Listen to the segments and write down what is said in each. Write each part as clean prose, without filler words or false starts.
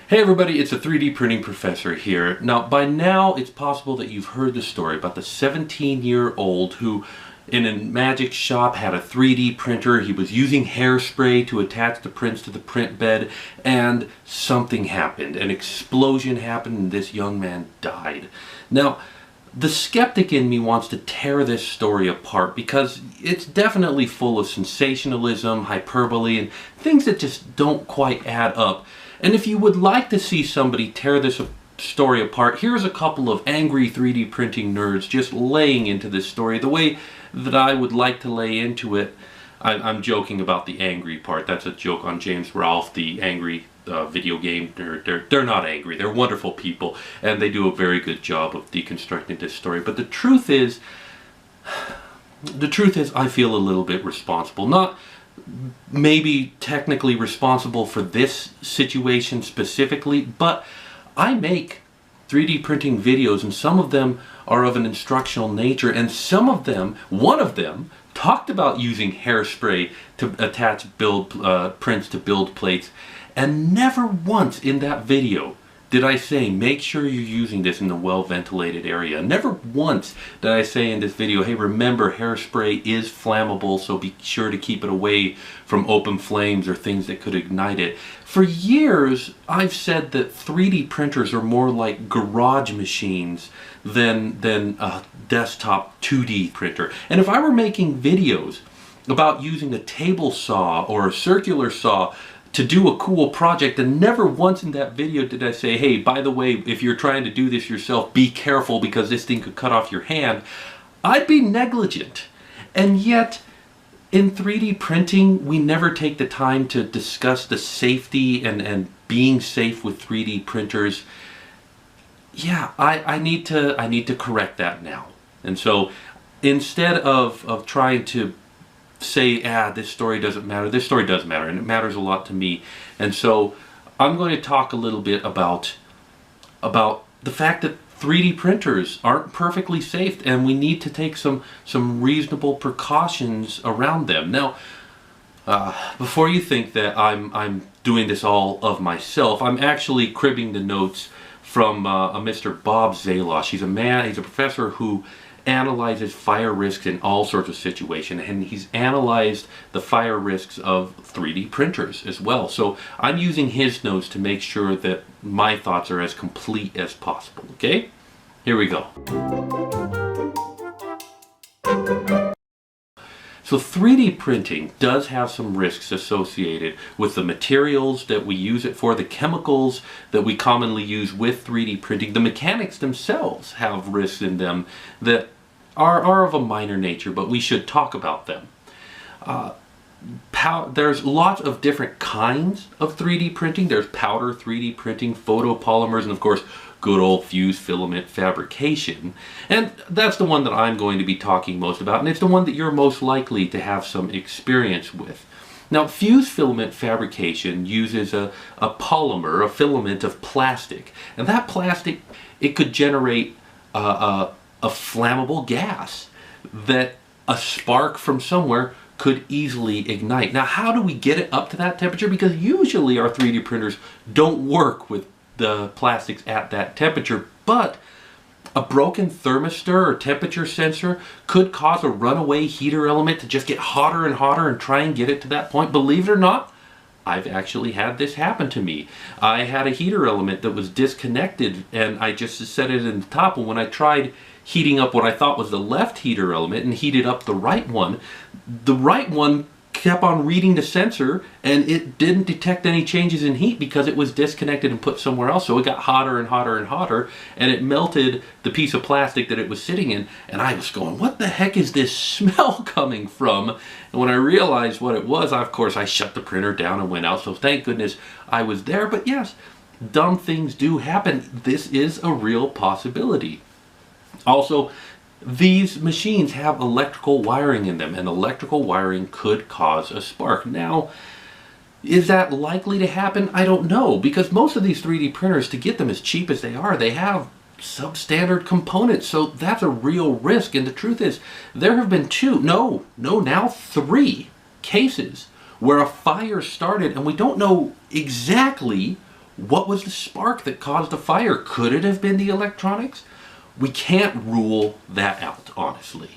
Hey everybody, it's a 3D printing professor here. Now, by now, it's possible that you've heard the story about the 17-year-old who, in a magic shop, had a 3D printer. He was using hairspray to attach the prints to the print bed, and something happened. An explosion happened, and this young man died. Now, the skeptic in me wants to tear this story apart because it's definitely full of sensationalism, hyperbole, and things that just don't quite add up. And if you would like to see somebody tear this story apart, here's a couple of angry 3D printing nerds just laying into this story the way that I would like to lay into it. I'm joking about the angry part. That's a joke on James Ralph, the angry video game nerd. They're not angry. They're wonderful people, and they do a very good job of deconstructing this story. But the truth is I feel a little bit responsible. Not maybe technically responsible for this situation specifically, but I make 3D printing videos, and some of them are of an instructional nature, and some of them, one of them, talked about using hairspray to attach prints to build plates, and never once in that video did I say, make sure you're using this in a well-ventilated area. Never once did I say in this video, hey, remember, hairspray is flammable, so be sure to keep it away from open flames or things that could ignite it. For years, I've said that 3D printers are more like garage machines than a desktop 2D printer. And if I were making videos about using a table saw or a circular saw to do a cool project, and never once in that video did I say, hey, by the way, if you're trying to do this yourself, be careful because this thing could cut off your hand, I'd be negligent. And yet, in 3D printing, we never take the time to discuss the safety and being safe with 3D printers. Yeah, I need to correct that now. And so, instead of trying to say, this story doesn't matter, this story does matter, and it matters a lot to me. And so I'm going to talk a little bit about the fact that 3D printers aren't perfectly safe, and we need to take some reasonable precautions around them. Now, before you think that I'm doing this all of myself, I'm actually cribbing the notes from a Mr. Bob Zalosh. He's a professor who analyzes fire risks in all sorts of situations, and he's analyzed the fire risks of 3D printers as well. So I'm using his notes to make sure that my thoughts are as complete as possible. Okay? Here we go. So 3D printing does have some risks associated with the materials that we use it for, the chemicals that we commonly use with 3D printing. The mechanics themselves have risks in them that are of a minor nature, but we should talk about them. There's lots of different kinds of 3D printing. There's powder 3D printing, photopolymers, and of course good old fused filament fabrication. And that's the one that I'm going to be talking most about, and it's the one that you're most likely to have some experience with. Now, fused filament fabrication uses a polymer, a filament of plastic, and that plastic, it could generate a flammable gas that a spark from somewhere could easily ignite. Now, how do we get it up to that temperature? Because usually our 3D printers don't work with the plastics at that temperature, but a broken thermistor or temperature sensor could cause a runaway heater element to just get hotter and hotter and try and get it to that point. Believe it or not, I've actually had this happen to me. I had a heater element that was disconnected, and I just set it in the top, and when I tried heating up what I thought was the left heater element and heated up the right one kept on reading the sensor, and it didn't detect any changes in heat because it was disconnected and put somewhere else. So it got hotter and hotter and hotter, and it melted the piece of plastic that it was sitting in, and I was going, what the heck is this smell coming from? And when I realized what it was, of course, I shut the printer down and went out, so thank goodness I was there. But yes, dumb things do happen. This is a real possibility. Also, these machines have electrical wiring in them, and electrical wiring could cause a spark. Now, is that likely to happen? I don't know, because most of these 3D printers, to get them as cheap as they are, they have substandard components, so that's a real risk. And the truth is, there have been now three cases where a fire started, and we don't know exactly What was the spark that caused the fire? Could it have been the electronics? We can't rule that out, honestly.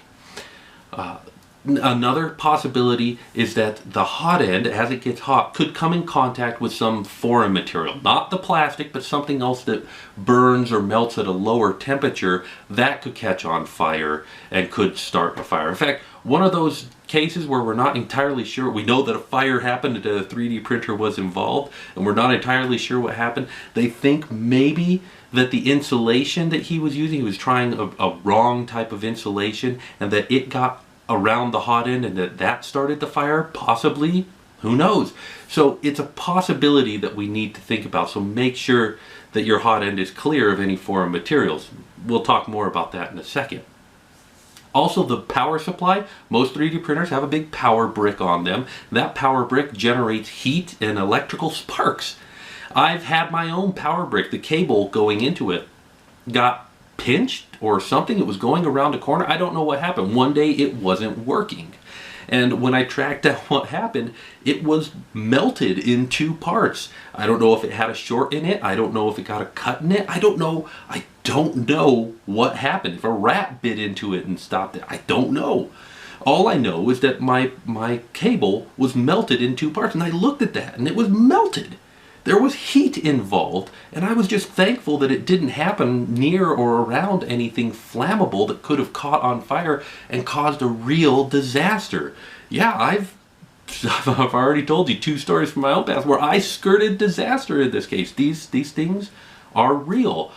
Another possibility is that the hot end, as it gets hot, could come in contact with some foreign material. Not the plastic, but something else that burns or melts at a lower temperature. That could catch on fire and could start a fire. In fact, one of those cases where we're not entirely sure, we know that a fire happened and a 3D printer was involved, and we're not entirely sure what happened. They think maybe that the insulation that he was using, he was trying a wrong type of insulation, and that it got around the hot end and that started the fire, possibly. Who knows? So it's a possibility that we need to think about. So make sure that your hot end is clear of any foreign materials. We'll talk more about that in a second. Also, the power supply. Most 3D printers have a big power brick on them. That power brick generates heat and electrical sparks. I've had my own power brick. The cable going into it got pinched or something. It was going around a corner. I don't know what happened. One day it wasn't working. And when I tracked down what happened, it was melted in two parts. I don't know if it had a short in it. I don't know if it got a cut in it. I don't know what happened. If a rat bit into it and stopped it, I don't know. All I know is that my cable was melted in two parts, and I looked at that and it was melted. There was heat involved, and I was just thankful that it didn't happen near or around anything flammable that could have caught on fire and caused a real disaster. Yeah, I've already told you 2 stories from my own past where I skirted disaster in this case. These things are real.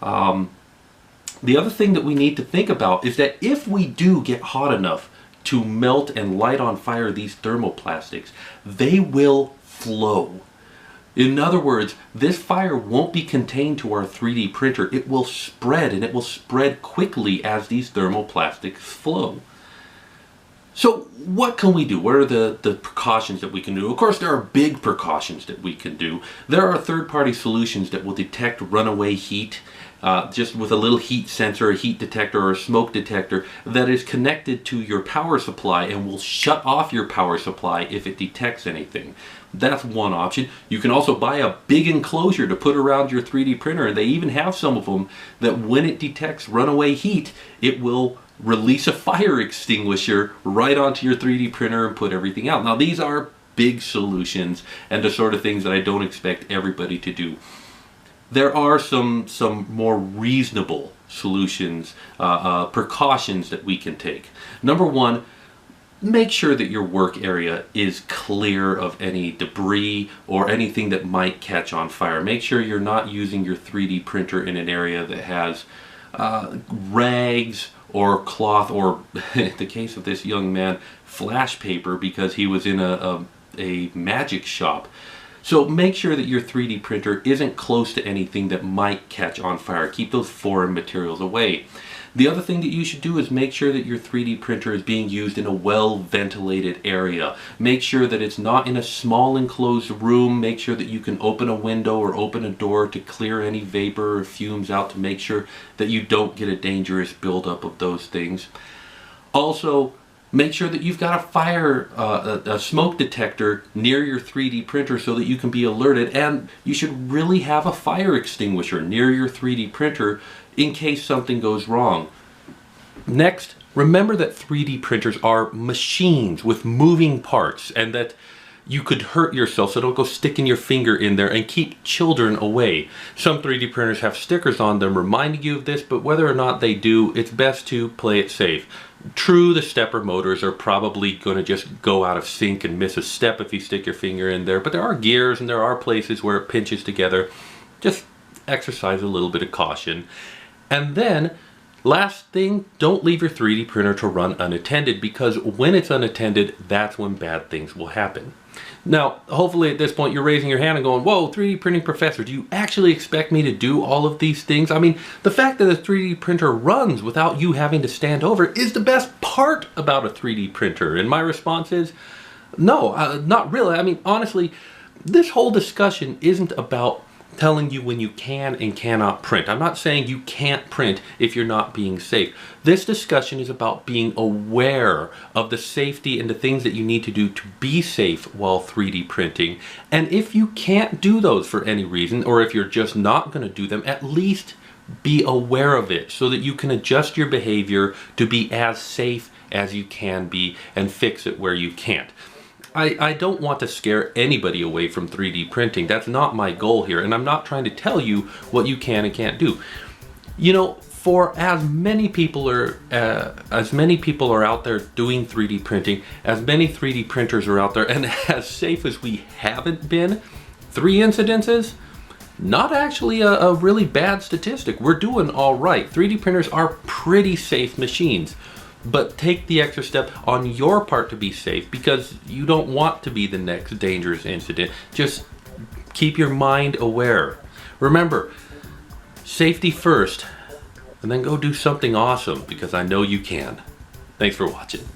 The other thing that we need to think about is that if we do get hot enough to melt and light on fire these thermoplastics, they will flow. In other words, this fire won't be contained to our 3D printer. It will spread, and it will spread quickly as these thermoplastics flow. So what can we do? What are the precautions that we can do? Of course, there are big precautions that we can do. There are third-party solutions that will detect runaway heat just with a little heat sensor, a heat detector, or a smoke detector that is connected to your power supply and will shut off your power supply if it detects anything. That's one option. You can also buy a big enclosure to put around your 3D printer, and they even have some of them that when it detects runaway heat, it will release a fire extinguisher right onto your 3D printer and put everything out. Now these are big solutions and the sort of things that I don't expect everybody to do. There are some more reasonable solutions, precautions that we can take. Number one, make sure that your work area is clear of any debris or anything that might catch on fire. Make sure you're not using your 3D printer in an area that has rags or cloth, or in the case of this young man, flash paper, because he was in a magic shop. So make sure that your 3D printer isn't close to anything that might catch on fire. Keep those foreign materials away. The other thing that you should do is make sure that your 3D printer is being used in a well-ventilated area. Make sure that it's not in a small enclosed room. Make sure that you can open a window or open a door to clear any vapor or fumes out to make sure that you don't get a dangerous buildup of those things. Also, make sure that you've got a smoke detector near your 3D printer so that you can be alerted, and you should really have a fire extinguisher near your 3D printer in case something goes wrong. Next, remember that 3D printers are machines with moving parts, and that you could hurt yourself, so don't go sticking your finger in there, and keep children away. Some 3D printers have stickers on them reminding you of this, but whether or not they do, it's best to play it safe. True, the stepper motors are probably going to just go out of sync and miss a step if you stick your finger in there, but there are gears and there are places where it pinches together. Just exercise a little bit of caution. And then, last thing, don't leave your 3D printer to run unattended, because when it's unattended, that's when bad things will happen. Now, hopefully at this point you're raising your hand and going, whoa, 3D printing professor, do you actually expect me to do all of these things? I mean, the fact that a 3D printer runs without you having to stand over is the best part about a 3D printer. And my response is, no, not really. I mean, honestly, this whole discussion isn't about telling you when you can and cannot print. I'm not saying you can't print if you're not being safe. This discussion is about being aware of the safety and the things that you need to do to be safe while 3D printing. And if you can't do those for any reason, or if you're just not going to do them, at least be aware of it so that you can adjust your behavior to be as safe as you can be and fix it where you can't. I don't want to scare anybody away from 3D printing. That's not my goal here, and I'm not trying to tell you what you can and can't do. You know, for as many people are out there doing 3D printing, as many 3D printers are out there, and as safe as we haven't been, 3 incidences, not actually a really bad statistic. We're doing all right. 3D printers are pretty safe machines. But take the extra step on your part to be safe, because you don't want to be the next dangerous incident. Just keep your mind aware. Remember, safety first, and then go do something awesome, because I know you can. Thanks for watching.